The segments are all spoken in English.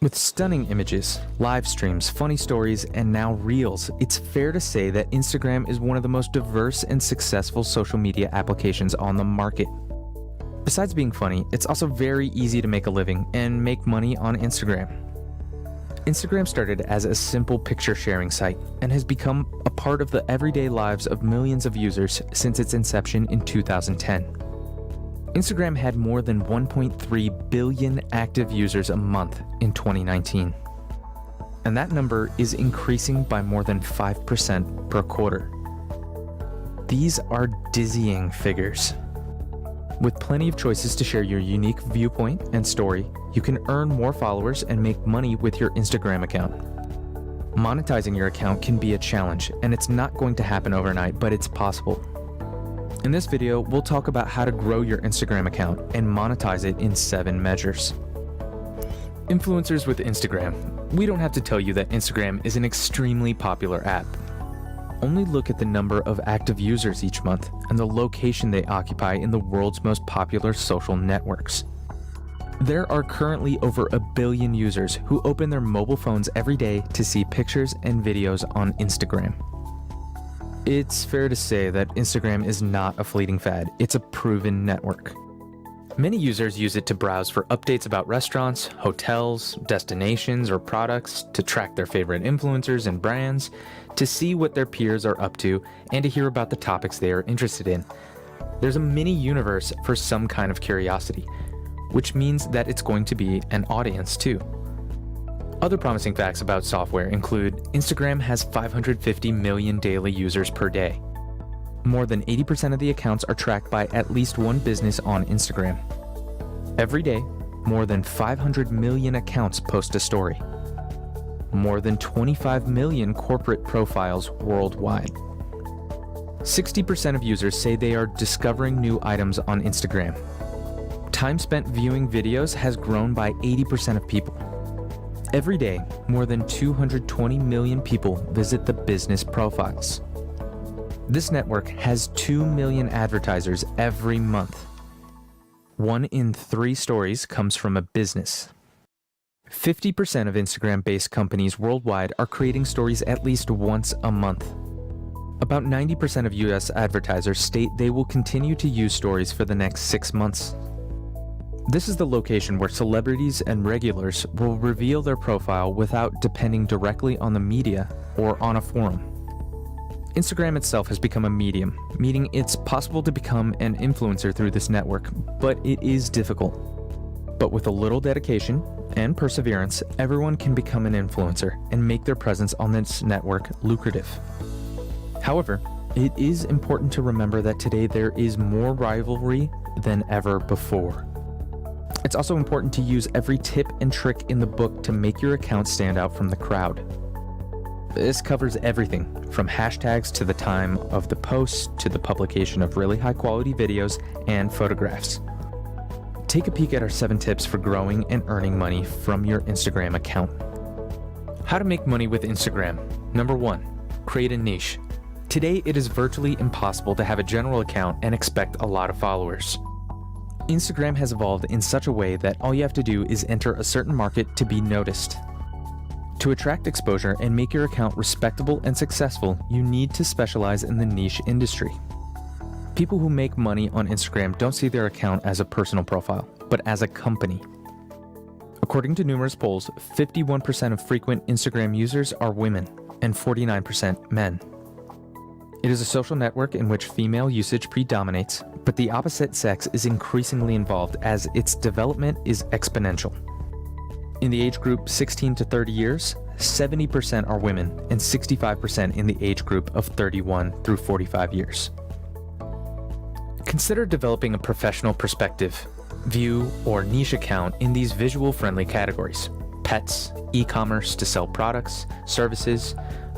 With stunning images, live streams, funny stories, and now Reels, it's fair to say that Instagram is one of the most diverse and successful social media applications on the market. Besides being funny, it's also very easy to make a living and make money on Instagram. Instagram started as a simple picture sharing site and has become a part of the everyday lives of millions of users since its inception in 2010. Instagram had more than 1.3 billion active users a month in 2019. And that number is increasing by more than 5% per quarter. These are dizzying figures. With plenty of choices to share your unique viewpoint and story, you can earn more followers and make money with your Instagram account. Monetizing your account can be a challenge, and it's not going to happen overnight, but it's possible. In this video, we'll talk about how to grow your Instagram account and monetize it in 7 measures. Influencers with Instagram. We don't have to tell you that Instagram is an extremely popular app. Only look at the number of active users each month and the location they occupy in the world's most popular social networks. There are currently over 1 billion users who open their mobile phones every day to see pictures and videos on Instagram. It's fair to say that Instagram is not a fleeting fad, it's a proven network. Many users use it to browse for updates about restaurants, hotels, destinations, or products, to track their favorite influencers and brands, to see what their peers are up to, and to hear about the topics they are interested in. There's a mini universe for some kind of curiosity, which means that it's going to be an audience too. Other promising facts about software include Instagram has 550 million daily users per day. More than 80% of the accounts are tracked by at least one business on Instagram. Every day, more than 500 million accounts post a story. More than 25 million corporate profiles worldwide. 60% of users say they are discovering new items on Instagram. Time spent viewing videos has grown by 80% of people. Every day, more than 220 million people visit the business profiles. This network has 2 million advertisers every month. 1 in 3 stories comes from a business. 50% of Instagram-based companies worldwide are creating stories at least once a month. About 90% of US advertisers state they will continue to use stories for the next 6 months. This is the location where celebrities and regulars will reveal their profile without depending directly on the media or on a forum. Instagram itself has become a medium, meaning it's possible to become an influencer through this network, but it is difficult. But with a little dedication and perseverance, everyone can become an influencer and make their presence on this network lucrative. However, it is important to remember that today there is more rivalry than ever before. It's also important to use every tip and trick in the book to make your account stand out from the crowd. This covers everything from hashtags to the time of the post to the publication of really high quality videos and photographs. Take a peek at our 7 tips for growing and earning money from your Instagram account. How to make money with Instagram. Number 1, create a niche. Today, it is virtually impossible to have a general account and expect a lot of followers. Instagram has evolved in such a way that all you have to do is enter a certain market to be noticed. To attract exposure and make your account respectable and successful, you need to specialize in the niche industry. People who make money on Instagram don't see their account as a personal profile, but as a company. According to numerous polls, 51% of frequent Instagram users are women and 49% men. It is a social network in which female usage predominates, but the opposite sex is increasingly involved as its development is exponential. In the age group 16 to 30 years, 70% are women and 65% in the age group of 31 through 45 years. Consider developing a professional perspective, view, or niche account in these visual-friendly categories: pets, e-commerce to sell products, services,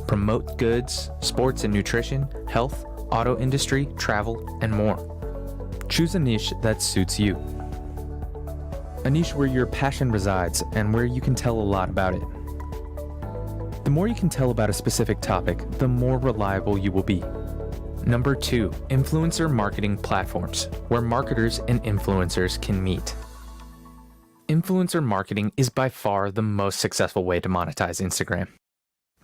promote goods, sports and nutrition, health, auto industry, travel, and more. Choose a niche that suits you. A niche where your passion resides and where you can tell a lot about it. The more you can tell about a specific topic, the more reliable you will be. Number 2, influencer marketing platforms, where marketers and influencers can meet. influencer marketing is by far the most successful way to monetize Instagram.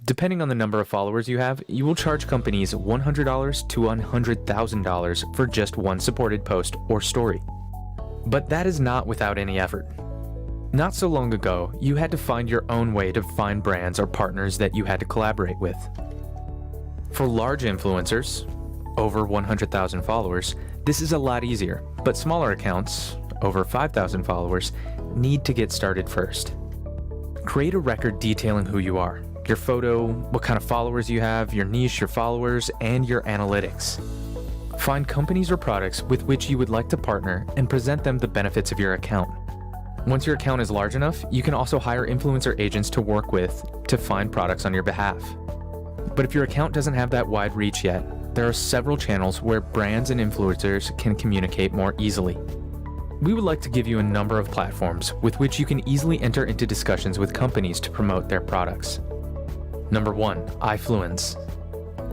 Depending on the number of followers you have, you will charge companies $100 to $100,000 for just one supported post or story. But that is not without any effort. Not so long ago, you had to find your own way to find brands or partners that you had to collaborate with. For large influencers, over 100,000 followers, this is a lot easier, but smaller accounts, over 5,000 followers, need to get started first. Create a record detailing who you are, your photo, what kind of followers you have, your niche, your followers, and your analytics. Find companies or products with which you would like to partner and present them the benefits of your account. Once your account is large enough, you can also hire influencer agents to work with to find products on your behalf. But if your account doesn't have that wide reach yet, there are several channels where brands and influencers can communicate more easily. We would like to give you a number of platforms with which you can easily enter into discussions with companies to promote their products. Number 1, Influenz.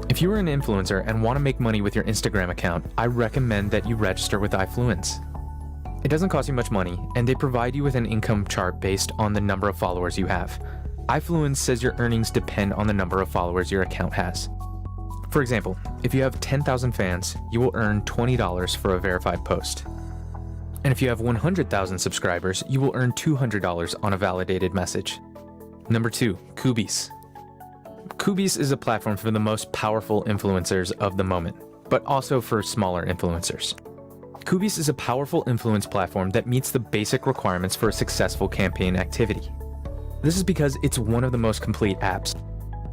If you are an influencer and want to make money with your Instagram account, I recommend that you register with Influenz. It doesn't cost you much money, and they provide you with an income chart based on the number of followers you have. Influenz says your earnings depend on the number of followers your account has. For example, if you have 10,000 fans, you will earn $20 for a verified post. And if you have 100,000 subscribers, you will earn $200 on a validated message. Number 2, Kubis. Kubis is a platform for the most powerful influencers of the moment, but also for smaller influencers. Kubis is a powerful influence platform that meets the basic requirements for a successful campaign activity. This is because it's one of the most complete apps.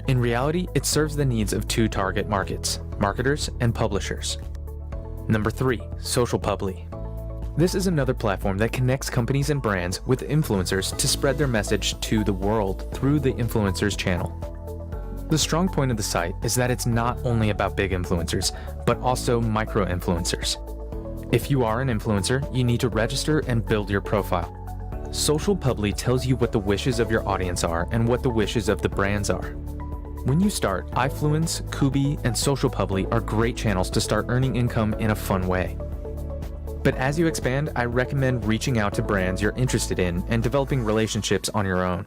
In reality, it serves the needs of 2 target markets, marketers and publishers. Number 3, Social Publi. This is another platform that connects companies and brands with influencers to spread their message to the world through the influencer's channel. The strong point of the site is that it's not only about big influencers, but also micro-influencers. If you are an influencer, you need to register and build your profile. Social Publi tells you what the wishes of your audience are and what the wishes of the brands are. When you start, Influenz, Kubi, and Social Publi are great channels to start earning income in a fun way. But as you expand, I recommend reaching out to brands you're interested in and developing relationships on your own.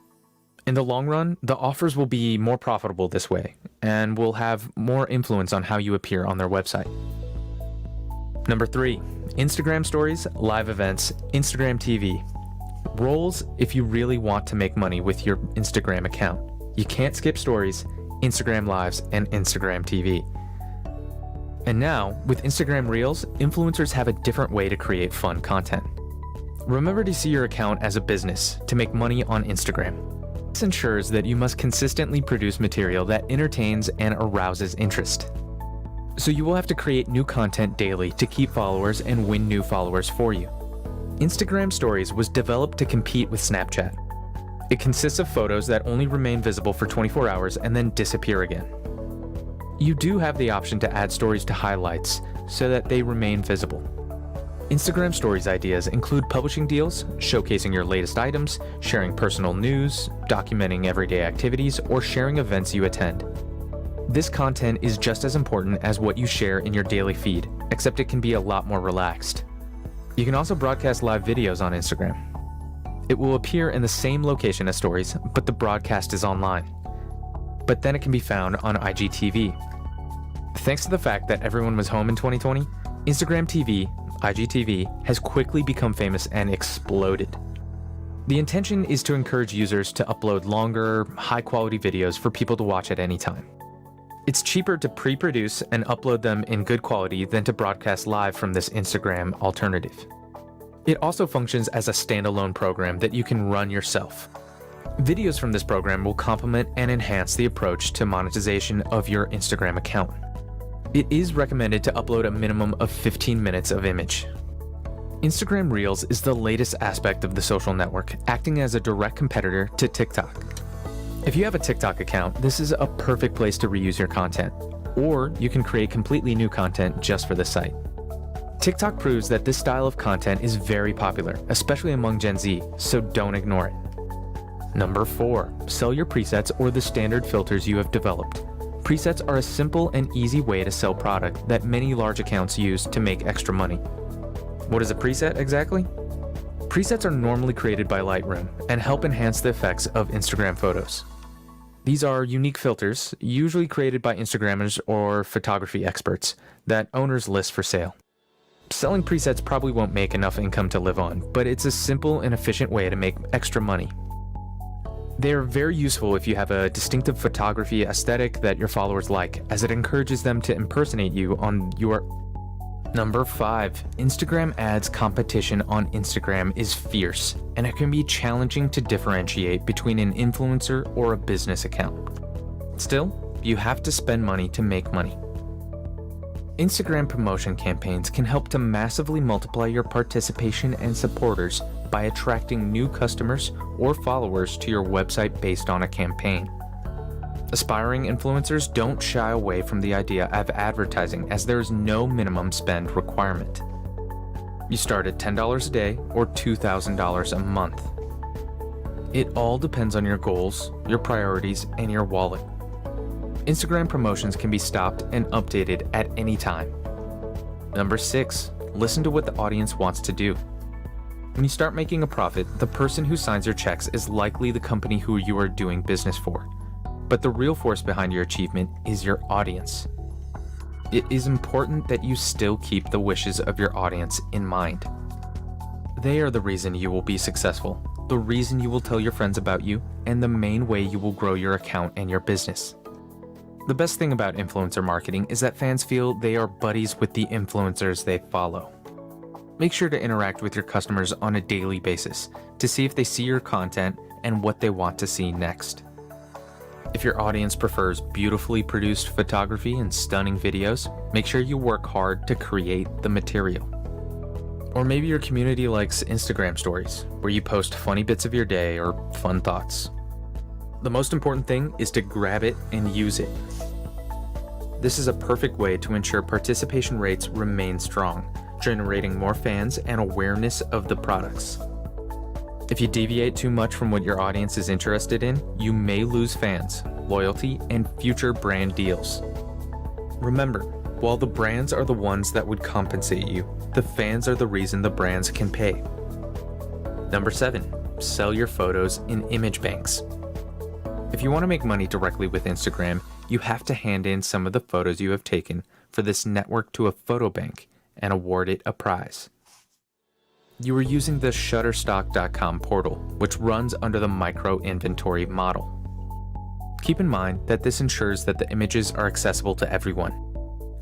In the long run, the offers will be more profitable this way, and will have more influence on how you appear on their website. Number 3, Instagram stories, live events, Instagram TV. Roles if you really want to make money with your Instagram account. You can't skip stories, Instagram lives, and Instagram TV. And now, with Instagram Reels, influencers have a different way to create fun content. Remember to see your account as a business to make money on Instagram. This ensures that you must consistently produce material that entertains and arouses interest. So you will have to create new content daily to keep followers and win new followers for you. Instagram Stories was developed to compete with Snapchat. It consists of photos that only remain visible for 24 hours and then disappear again. You do have the option to add stories to highlights so that they remain visible. Instagram Stories ideas include publishing deals, showcasing your latest items, sharing personal news, documenting everyday activities, or sharing events you attend. This content is just as important as what you share in your daily feed, except it can be a lot more relaxed. You can also broadcast live videos on Instagram. It will appear in the same location as stories, but the broadcast is online. But then it can be found on IGTV. Thanks to the fact that everyone was home in 2020, Instagram TV, IGTV, has quickly become famous and exploded. The intention is to encourage users to upload longer, high-quality videos for people to watch at any time. It's cheaper to pre-produce and upload them in good quality than to broadcast live from this Instagram alternative. It also functions as a standalone program that you can run yourself. Videos from this program will complement and enhance the approach to monetization of your Instagram account. It is recommended to upload a minimum of 15 minutes of image. Instagram Reels is the latest aspect of the social network, acting as a direct competitor to TikTok. If you have a TikTok account, this is a perfect place to reuse your content, or you can create completely new content just for the site. TikTok proves that this style of content is very popular, especially among Gen Z, so don't ignore it. Number 4, sell your presets or the standard filters you have developed. Presets are a simple and easy way to sell product that many large accounts use to make extra money. What is a preset exactly? Presets are normally created by Lightroom and help enhance the effects of Instagram photos. These are unique filters, usually created by Instagrammers or photography experts, that owners list for sale. Selling presets probably won't make enough income to live on, but it's a simple and efficient way to make extra money. They are very useful if you have a distinctive photography aesthetic that your followers like, as it encourages them to impersonate you on your... Number 5. Instagram ads competition on Instagram is fierce, and it can be challenging to differentiate between an influencer or a business account. Still, you have to spend money to make money. Instagram promotion campaigns can help to massively multiply your participation and supporters by attracting new customers or followers to your website based on a campaign. Aspiring influencers don't shy away from the idea of advertising, as there is no minimum spend requirement. You start at $10 a day or $2,000 a month. It all depends on your goals, your priorities, and your wallet. Instagram promotions can be stopped and updated at any time. Number 6. Listen to what the audience wants to do. When you start making a profit, the person who signs your checks is likely the company who you are doing business for. But the real force behind your achievement is your audience. It is important that you still keep the wishes of your audience in mind. They are the reason you will be successful, the reason you will tell your friends about you, and the main way you will grow your account and your business. The best thing about influencer marketing is that fans feel they are buddies with the influencers they follow. Make sure to interact with your customers on a daily basis to see if they see your content and what they want to see next. If your audience prefers beautifully produced photography and stunning videos, make sure you work hard to create the material. Or maybe your community likes Instagram stories, where you post funny bits of your day or fun thoughts. The most important thing is to grab it and use it. This is a perfect way to ensure participation rates remain strong, generating more fans and awareness of the products. If you deviate too much from what your audience is interested in, you may lose fans, loyalty, and future brand deals. Remember, while the brands are the ones that would compensate you, the fans are the reason the brands can pay. Number 7. Sell your photos in image banks. If you want to make money directly with Instagram, you have to hand in some of the photos you have taken for this network to a photo bank and award it a prize. You are using the Shutterstock.com portal, which runs under the micro-inventory model. Keep in mind that this ensures that the images are accessible to everyone.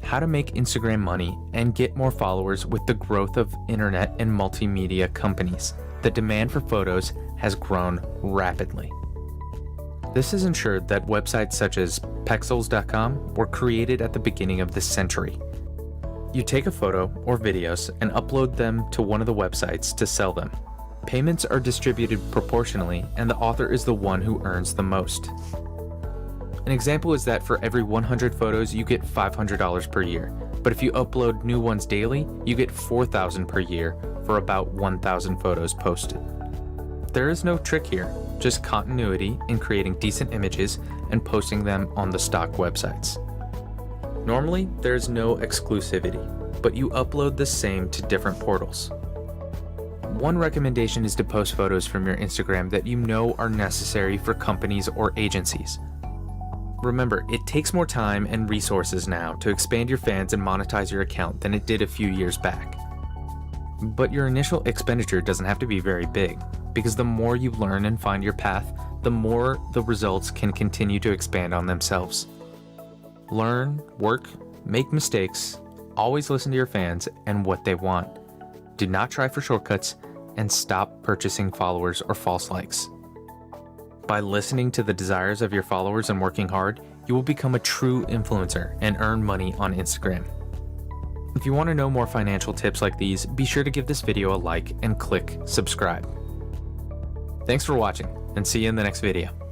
How to make Instagram money and get more followers with the growth of internet and multimedia companies. The demand for photos has grown rapidly. This has ensured that websites such as Pexels.com were created at the beginning of this century. You take a photo or videos and upload them to one of the websites to sell them. Payments are distributed proportionally, and the author is the one who earns the most. An example is that for every 100 photos, you get $500 per year, but if you upload new ones daily, you get $4,000 per year for about 1,000 photos posted. There is no trick here, just continuity in creating decent images and posting them on the stock websites. Normally, there's no exclusivity, but you upload the same to different portals. One recommendation is to post photos from your Instagram that you know are necessary for companies or agencies. Remember, it takes more time and resources now to expand your fans and monetize your account than it did a few years back. But your initial expenditure doesn't have to be very big, because the more you learn and find your path, the more the results can continue to expand on themselves. Learn, work, make mistakes, always listen to your fans and what they want. Do not try for shortcuts, and stop purchasing followers or false likes. By listening to the desires of your followers and working hard, you will become a true influencer and earn money on Instagram. If you want to know more financial tips like these, be sure to give this video a like and click subscribe. Thanks for watching, and see you in the next video.